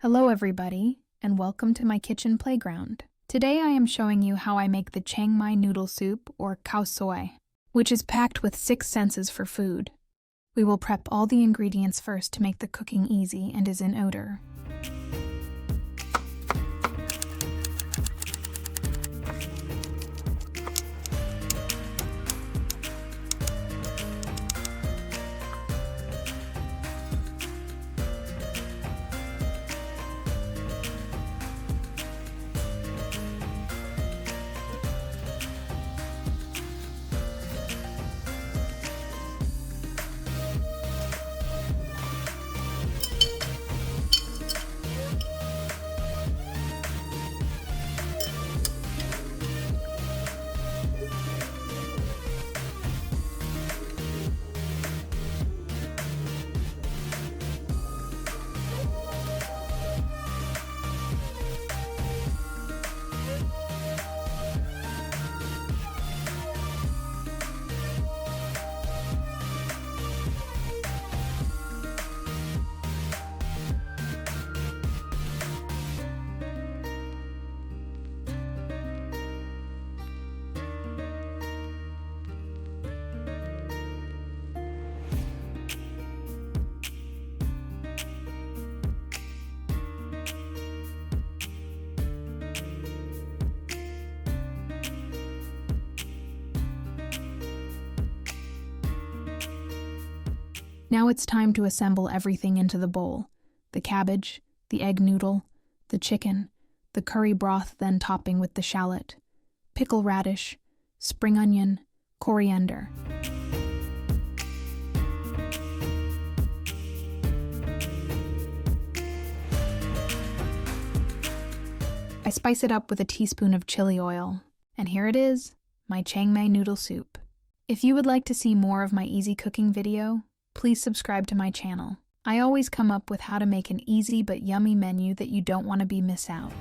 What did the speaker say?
Hello everybody, and welcome to my kitchen playground. Today I am showing you how I make the Chaing Mai noodle soup, or Khao Soi, which is packed with 6 senses for food. We will prep all the ingredients first to make the cooking easy and is in odor. Now it's time to assemble everything into the bowl: the cabbage, the egg noodle, the chicken, the curry broth, then topping with the shallot, pickle radish, spring onion, coriander. I spice it up with a teaspoon of chili oil, and here it is, my Chaing Mai noodle soup. If you would like to see more of my easy cooking video, please subscribe to my channel. I always come up with how to make an easy but yummy menu that you don't want to miss out.